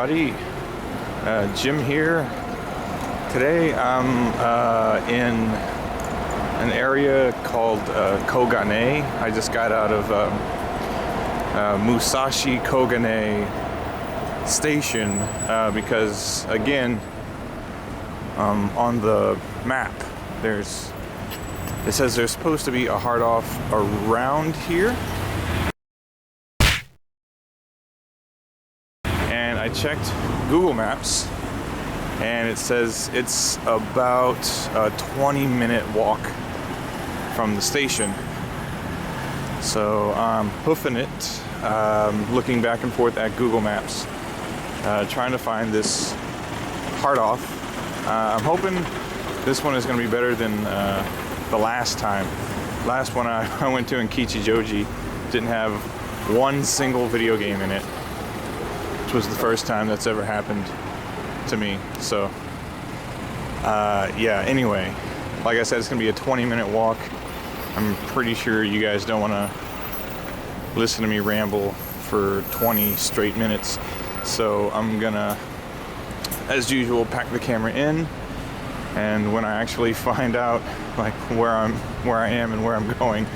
everybody. Jim here. Today I'm in an area called Koganei. I just got out of Musashi Koganei station because, again, on the map it says there's supposed to be a hard off around here. And I checked Google Maps, and it says it's about a 20-minute walk from the station. So I'm hoofing it, looking back and forth at Google Maps, trying to find this hard off. I'm hoping this one is going to be better than the last time. Last one I went to in Kichijoji didn't have one single video game in it, which was the first time that's ever happened to me. So yeah, anyway, like I said, it's gonna be a 20-minute walk. I'm pretty sure you guys don't want to listen to me ramble for 20 straight minutes, so I'm gonna, as usual, pack the camera in, and when I actually find out like where I am and where I'm going,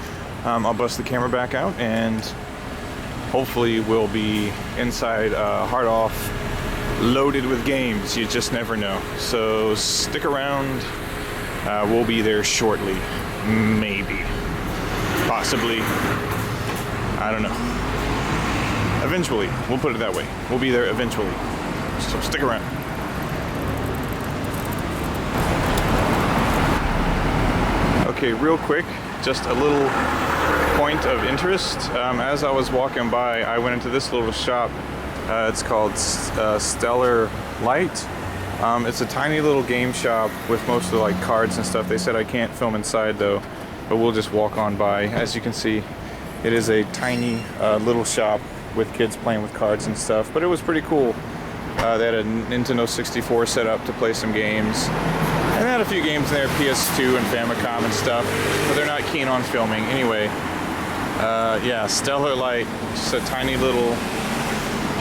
I'll bust the camera back out, and hopefully we'll be inside hard off, loaded with games. You just never know. So stick around. We'll be there shortly. Maybe. Possibly. I don't know. Eventually. We'll put it that way. We'll be there eventually. So stick around. Okay, real quick, just a little point of interest. As I was walking by, I went into this little shop. It's called Stellar Light. It's a tiny little game shop with most of the like cards and stuff. They said I can't film inside though, but we'll just walk on by. As you can see, it is a tiny little shop with kids playing with cards and stuff, but it was pretty cool. They had a Nintendo 64 set up to play some games. And they had a few games in there, PS2 and Famicom and stuff, but they're not keen on filming. Anyway, yeah, Stellar Light, just a tiny little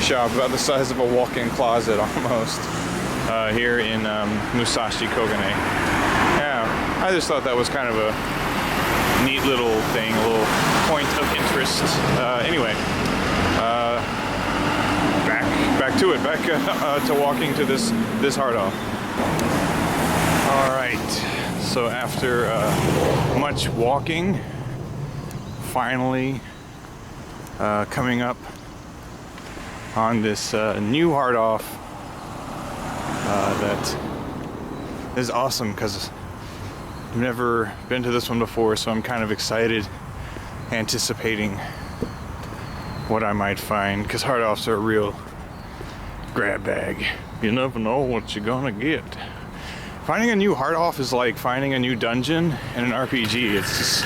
shop, about the size of a walk-in closet almost, here in Musashi Koganei. Yeah, I just thought that was kind of a neat little thing, a little point of interest. Anyway, back to it, back to walking to this hard off. All right, so after much walking, finally coming up on this new hard off that is awesome, because I've never been to this one before, so I'm kind of excited, anticipating what I might find, because hard offs are a real grab bag. You never know what you're gonna get. Finding a new hard off is like finding a new dungeon in an RPG. It's just,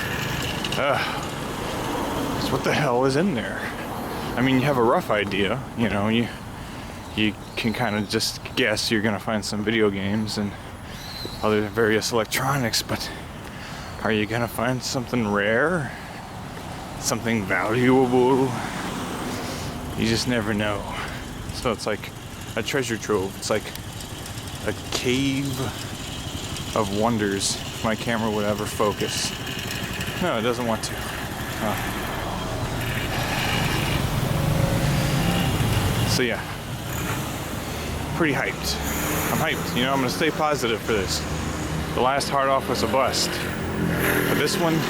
what the hell is in there? I mean, you have a rough idea, you know, you can kind of just guess you're gonna find some video games and other various electronics, but are you gonna find something rare? Something valuable? You just never know. So it's like a treasure trove. It's like a cave of wonders, if my camera would ever focus. No, it doesn't want to. So yeah, pretty hyped. I'm hyped. You know, I'm gonna stay positive for this. The last hard off was a bust, but this one,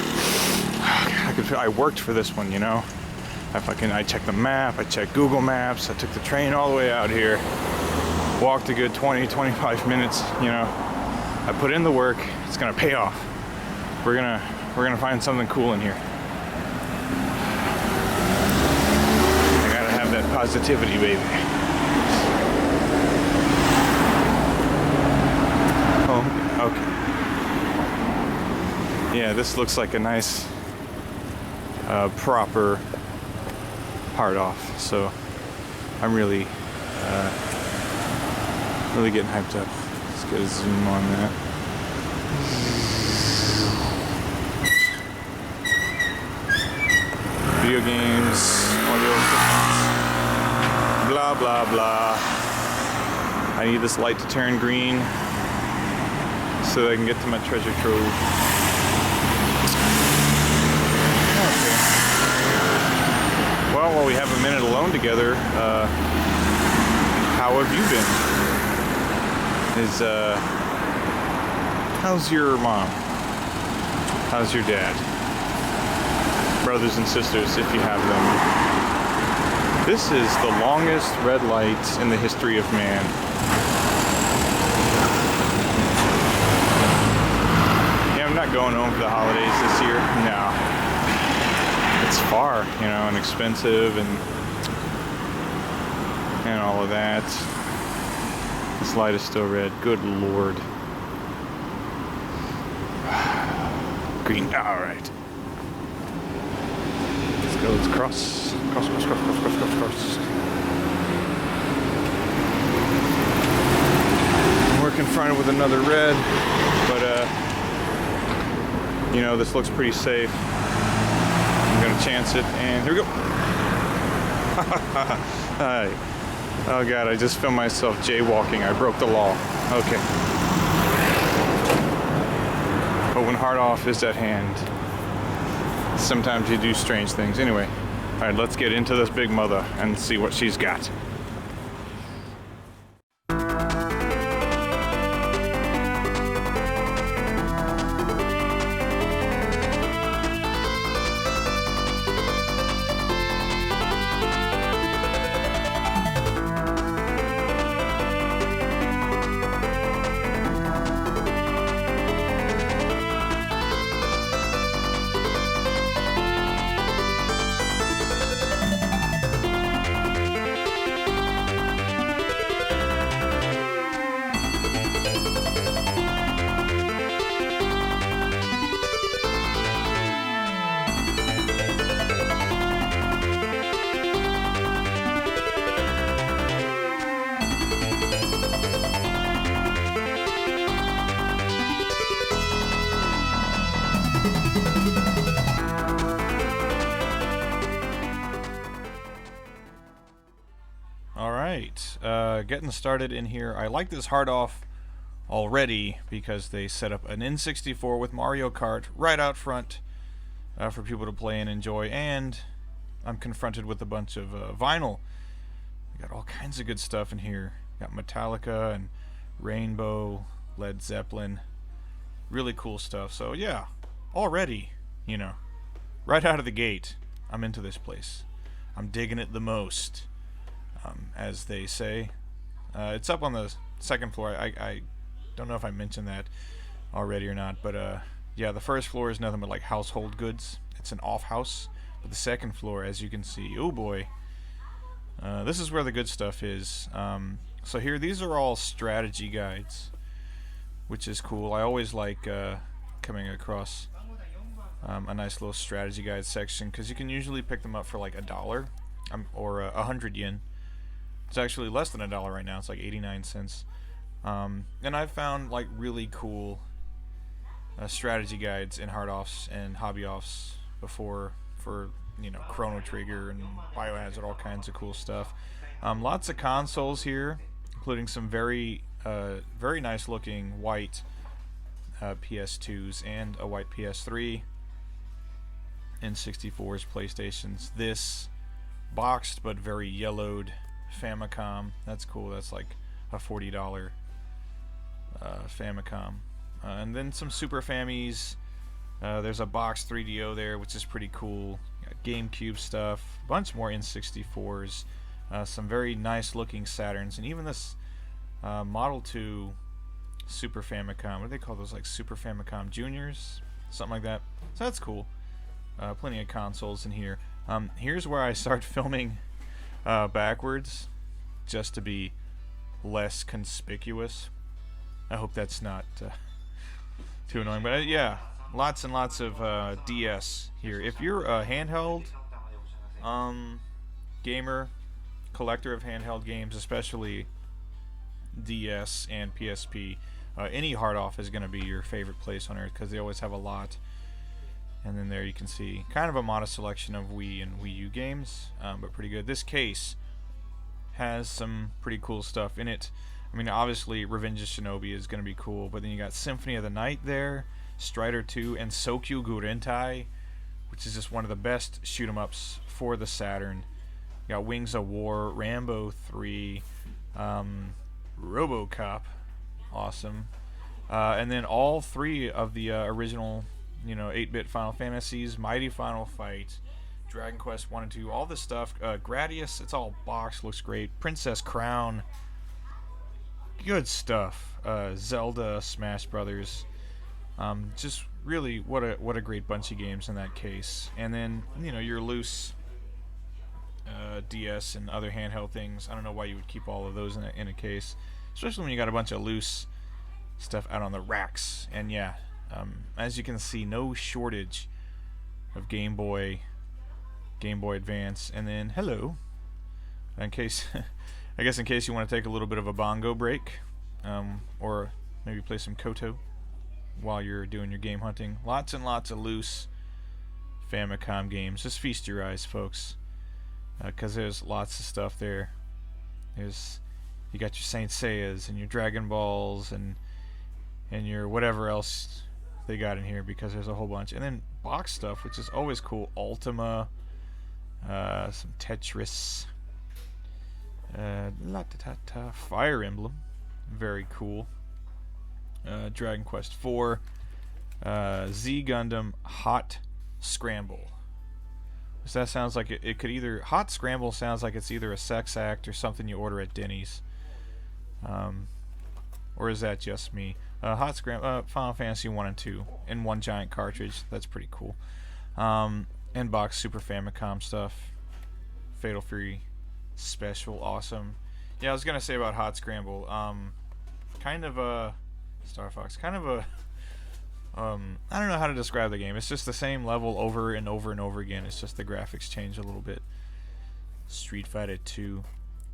I worked for this one. You know, I checked the map, I checked Google Maps, I took the train all the way out here, walked a good 20-25 minutes. You know, I put in the work. It's gonna pay off. We're gonna find something cool in here. I gotta have that positivity, baby. Oh, okay. Yeah, this looks like a nice, proper hard off. So I'm really getting hyped up. Let's get a zoom on that. Video games, audio equipment, blah blah blah. I need this light to turn green so that I can get to my treasure trove. Okay. Well, while we have a minute alone together, how have you been? How's your mom? How's your dad? Brothers and sisters, if you have them. This is the longest red light in the history of man. Yeah, I'm not going home for the holidays this year. No. It's far, you know, and expensive and all of that. This light is still red. Good Lord. Green. All right. Let's go. Let's cross. Cross. We're confronted with another red, but you know, this looks pretty safe. I'm gonna chance it, and here we go. Hi. Oh God, I just filmed myself jaywalking. I broke the law. Okay. But when hard off is at hand, sometimes you do strange things. Anyway, all right, let's get into this big mother and see what she's got. Getting started in here. I like this hard off already because they set up an N64 with Mario Kart right out front for people to play and enjoy, and I'm confronted with a bunch of vinyl. We got all kinds of good stuff in here. Got Metallica and Rainbow, Led Zeppelin, really cool stuff. So yeah, already, you know, right out of the gate, I'm into this place. I'm digging it the most, as they say. It's up on the second floor. I don't know if I mentioned that already or not, but yeah, the first floor is nothing but like household goods. It's an off house. But the second floor, as you can see, oh boy, this is where the good stuff is. So here, these are all strategy guides, which is cool. I always like coming across a nice little strategy guide section, because you can usually pick them up for like $1 or 100 yen. It's actually less than $1 right now. It's like 89 cents. And I've found like really cool strategy guides in hard offs and hobby offs before for, you know, Chrono Trigger and Biohazard, all kinds of cool stuff. Lots of consoles here, including some very nice looking white PS2s and a white PS3, N64s, PlayStations. This boxed but very yellowed Famicom. That's cool. That's like a $40 Famicom. And then some Super Famis. There's a box 3DO there, which is pretty cool. Got GameCube stuff. A bunch more N64s. Some very nice looking Saturns. And even this Model 2 Super Famicom. What do they call those? Like Super Famicom Juniors? Something like that. So that's cool. Plenty of consoles in here. Here's where I start filming backwards, just to be less conspicuous. I hope that's not too annoying, but yeah, lots and lots of DS here. If you're a handheld gamer, collector of handheld games, especially DS and PSP, any hard off is going to be your favorite place on earth, because they always have a lot. And then there you can see kind of a modest selection of Wii and Wii U games, but pretty good. This case has some pretty cool stuff in it. I mean, obviously, Revenge of Shinobi is going to be cool, but then you got Symphony of the Night there, Strider 2, and Sokyu Gurentai, which is just one of the best shoot 'em ups for the Saturn. You got Wings of War, Rambo 3, RoboCop, awesome, and then all three of the original, 8-bit Final Fantasies, Mighty Final Fight, Dragon Quest 1 and 2, all this stuff. Gradius, it's all boxed, looks great. Princess Crown, good stuff. Zelda, Smash Brothers, just really what a great bunch of games in that case. And then your loose DS and other handheld things. I don't know why you would keep all of those in a case, especially when you got a bunch of loose stuff out on the racks. And yeah, as you can see, no shortage of Game Boy Advance. And then hello, in case I guess in case you want to take a little bit of a bongo break, or maybe play some Koto while you're doing your game hunting. Lots and lots of loose Famicom games. Just feast your eyes, folks, because there's lots of stuff there. You got your Saint Seiyas and your Dragon Balls and your whatever else they got in here, because there's a whole bunch. And then box stuff, which is always cool. Ultima, some Tetris, Fire Emblem, very cool. Dragon Quest 4, Z Gundam Hot Scramble. So that sounds like it could either... Hot Scramble sounds like it's either a sex act or something you order at Denny's. Or is that just me? Hot Scramble, Final Fantasy 1 and 2 in one giant cartridge. That's pretty cool. Inbox Super Famicom stuff. Fatal Fury Special, awesome. Yeah, I was gonna say about Hot Scramble. Kind of a... Star Fox, kind of a... I don't know how to describe the game. It's just the same level over and over and over again. It's just the graphics change a little bit. Street Fighter 2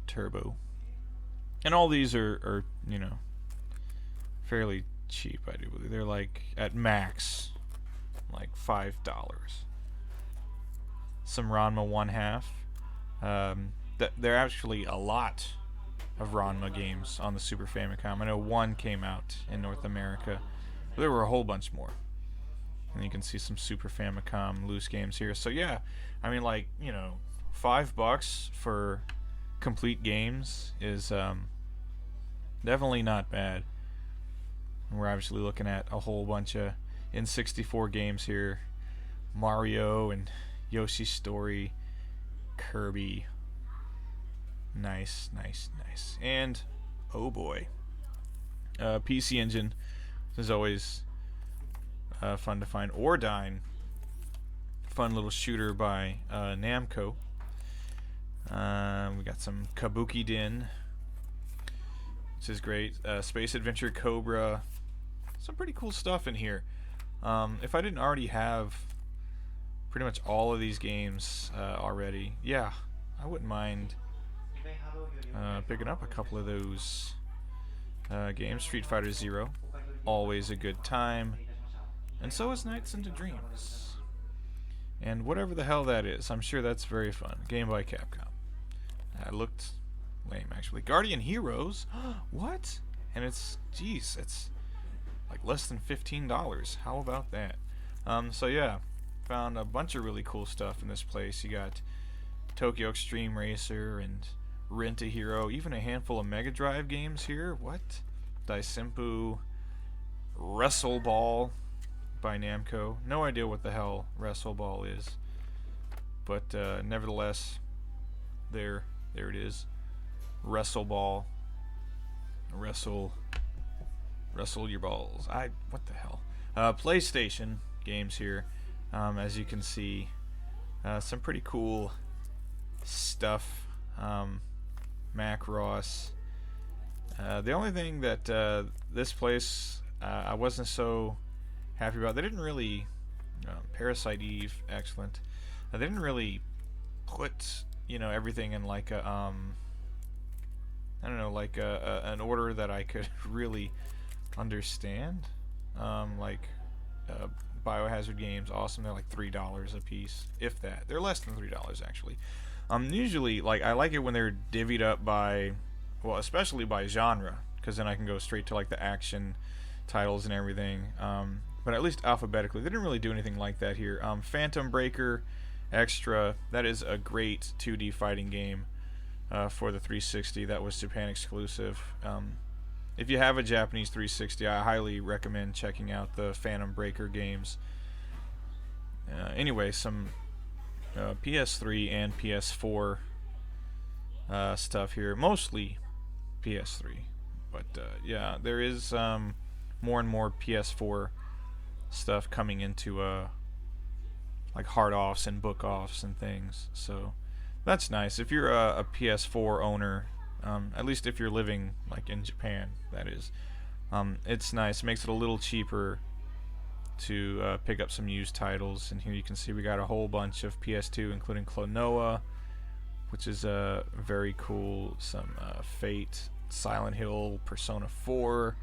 Turbo. And all these are fairly cheap, I do believe. They're like, at max, like $5. Some Ranma 1/2. There are actually a lot of Ranma games on the Super Famicom. I know one came out in North America. There were a whole bunch more. And you can see some Super Famicom loose games here. So yeah, I mean, like, $5 for complete games is definitely not bad. And we're obviously looking at a whole bunch of N64 games here. Mario and Yoshi's Story, Kirby. Nice. And oh boy, PC Engine is always fun to find. Ordyne, fun little shooter by Namco. We got some Kabuki Din, which is great. Space Adventure Cobra, some pretty cool stuff in here. If I didn't already have pretty much all of these games already, yeah, I wouldn't mind picking up a couple of those games. Street Fighter 0, always a good time, and so is Nights into Dreams, and whatever the hell that is. I'm sure that's very fun. Game by Capcom. That looked lame, actually. Guardian Heroes, what? And it's like less than $15. How about that? So yeah, found a bunch of really cool stuff in this place. You got Tokyo Extreme Racer and Rent a Hero, even a handful of Mega Drive games here. What? Daisimpu, Wrestle Ball by Namco. No idea what the hell Wrestle Ball is, but nevertheless, there it is. Wrestle Ball. Wrestle your balls. What the hell? PlayStation games here. As you can see, some pretty cool stuff. Macross. The only thing that this place I wasn't so happy about, they didn't really... Parasite Eve, excellent. They didn't really put, everything in like a... I don't know, like an order that I could really understand. Biohazard games, awesome. They're like $3 a piece, if that. They're less than $3 actually. Usually, I like it when they're divvied up by, well, especially by genre. because then I can go straight to like the action titles and everything. But at least alphabetically, they didn't really do anything like that here. Phantom Breaker Extra, that is a great 2D fighting game for the 360. That was Japan exclusive. If you have a Japanese 360, I highly recommend checking out the Phantom Breaker games. Anyway, some PS3 and PS4 stuff here, mostly PS3, but yeah, there is more and more PS4 stuff coming into like hard offs and book offs and things, so that's nice. If you're a PS4 owner, at least if you're living like in Japan, that is, it's nice. It makes it a little cheaper to pick up some used titles. And here you can see we got a whole bunch of PS2, including Klonoa, which is very cool. Some Fate, Silent Hill, Persona 4,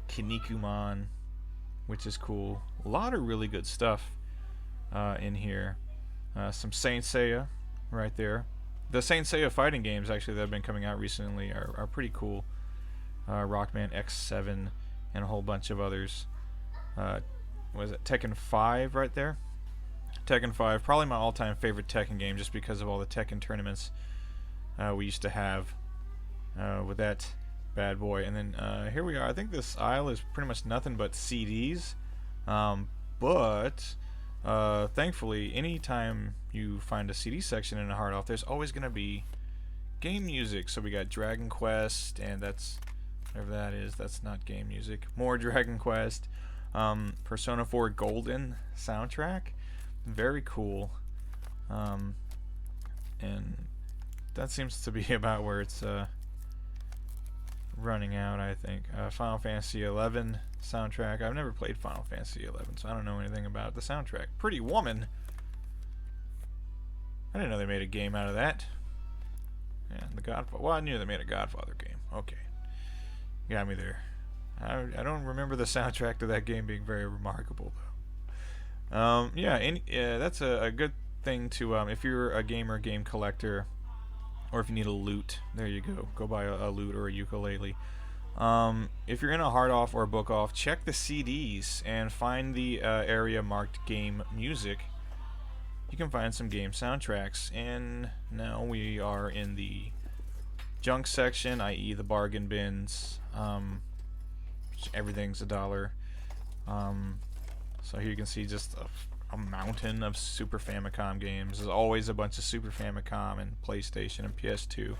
Kinnikuman, which is cool. A lot of really good stuff in here. Some Saint Seiya right there. The Saint Seiya fighting games actually that have been coming out recently are pretty cool. Rockman X7 and a whole bunch of others. Was it Tekken 5 right there? Tekken 5, probably my all-time favorite Tekken game, just because of all the Tekken tournaments we used to have with that bad boy. And then here we are. I think this aisle is pretty much nothing but CDs, but thankfully, anytime you find a CD section in a hard off, there's always going to be game music. So we got Dragon Quest, and that's whatever that is. That's not game music. More Dragon Quest. Persona 4 Golden soundtrack, very cool, and that seems to be about where it's running out, I think. Final Fantasy 11 soundtrack. I've never played Final Fantasy 11, so I don't know anything about the soundtrack. Pretty Woman, I didn't know they made a game out of that. Yeah, the Godfather. Well, I knew they made a Godfather game. Okay, got me there. I don't remember the soundtrack to that game being very remarkable, though. Yeah, that's a good thing to, if you're a gamer, game collector, or if you need a lute, there you go. Go buy a lute or a ukulele. If you're in a hard off or a book off, check the CDs and find the area marked game music. You can find some game soundtracks. And now we are in the junk section, i.e. the bargain bins. Everything's $1. So here you can see just a mountain of Super Famicom games. There's always a bunch of Super Famicom and PlayStation and PS2.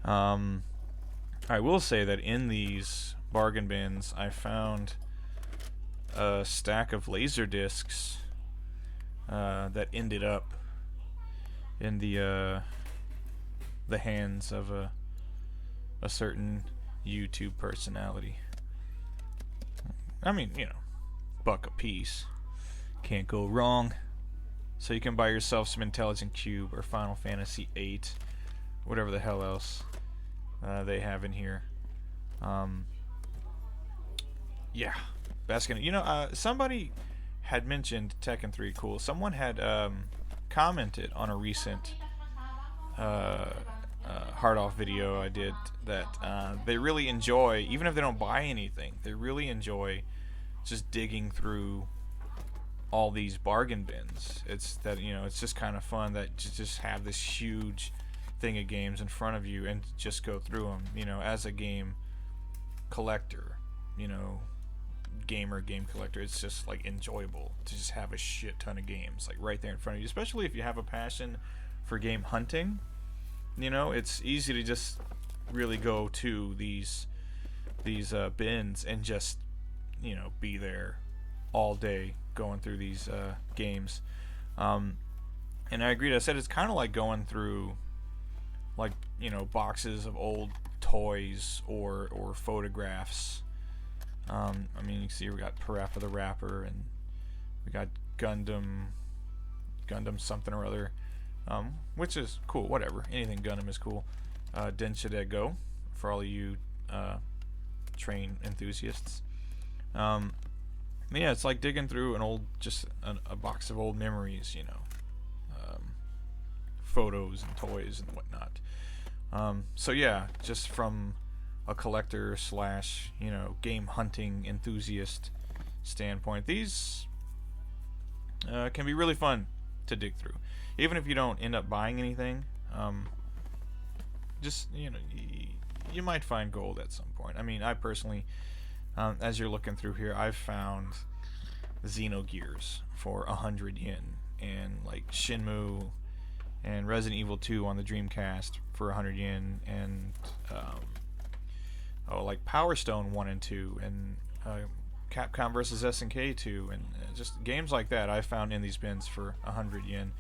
I will say that in these bargain bins, I found a stack of laser discs that ended up in the hands of a certain YouTube personality. I mean, you know, buck a piece. Can't go wrong. So you can buy yourself some Intelligent Cube or Final Fantasy VIII, whatever the hell else they have in here. Yeah, that's gonna. You know, somebody had mentioned Tekken 3 cool. Someone had commented on a recent hard off video I did that they really enjoy, even if they don't buy anything, they really enjoy just digging through all these bargain bins. It's that, you know, it's just kind of fun that to just have this huge thing of games in front of you and just go through them, you know, as a game collector, you know, game collector. It's just like enjoyable to just have a shit ton of games like right there in front of you, especially if you have a passion for game hunting. You know, it's easy to just really go to these bins and just, you know, be there all day going through these games. And I agreed. I said it's kind of like going through, like, you know, boxes of old toys or photographs. I mean, you can see we got Parappa the Rapper, and we got Gundam something or other. Which is cool, whatever. Anything Gundam is cool. Denshide Go, for all of you train enthusiasts. Yeah, it's like digging through a box of old memories, you know. Photos and toys and whatnot. So yeah, just from a collector slash, you know, game hunting enthusiast standpoint, these can be really fun to dig through. Even if you don't end up buying anything, just, you know, you might find gold at some point. I mean, I personally, as you're looking through here, I've found Xenogears for 100 yen, and like Shenmue and Resident Evil 2 on the Dreamcast for 100 yen, and like Power Stone 1 and 2, and Capcom vs. SNK 2, and just games like that I found in these bins for 100 yen.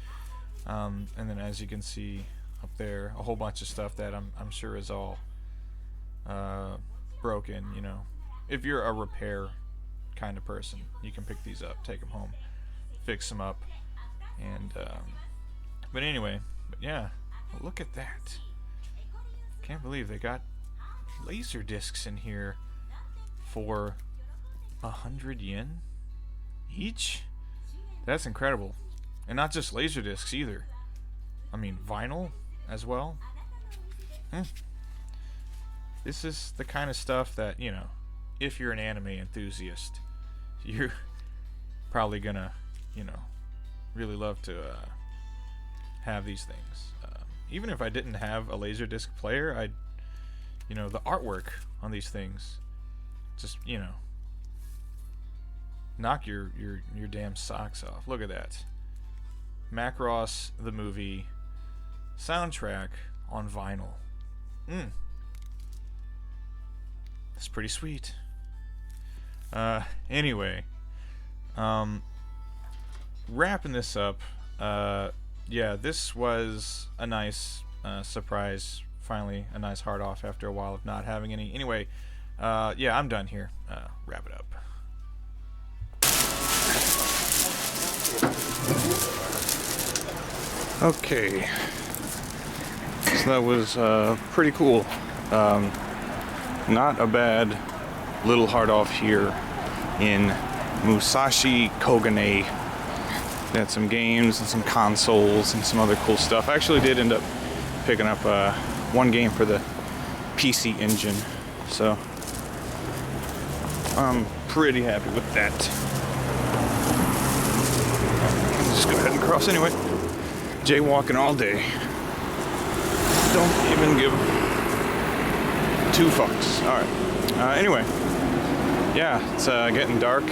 And then, as you can see up there, a whole bunch of stuff that I'm sure is all broken. You know, if you're a repair kind of person, you can pick these up, take them home, fix them up, and but anyway, yeah, look at that. Can't believe they got laser discs in here for 100 yen each. That's incredible. And not just laser discs either. I mean, vinyl as well. This is the kind of stuff that, you know, if you're an anime enthusiast, you're probably gonna, you know, really love to have these things. Even if I didn't have a laserdisc player, I'd, you know, the artwork on these things, just, you know, knock your damn socks off. Look at that. Macross the movie soundtrack on vinyl. That's pretty sweet. Anyway, wrapping this up. Yeah, this was a nice surprise. Finally, a nice hard off after a while of not having any. Anyway, yeah, I'm done here. Wrap it up. Okay, so that was pretty cool. Not a bad little hard off here in Musashi Koganei. They had some games and some consoles and some other cool stuff. I actually did end up picking up one game for the PC Engine, so I'm pretty happy with that. Just go ahead and cross anyway. Jaywalking all day. Don't even give two fucks. Alright. Anyway. Yeah, it's getting dark,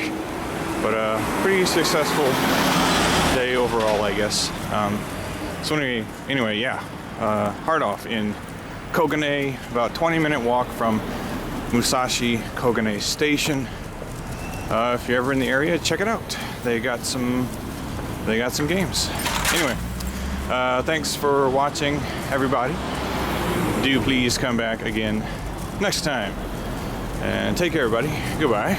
but pretty successful day overall, I guess. So anyway, yeah. Hard off in Koganei, about 20-minute walk from Musashi Koganei Station. If you're ever in the area, check it out. They got some games. Anyway, thanks for watching, everybody. Do please come back again next time. And take care, everybody. Goodbye.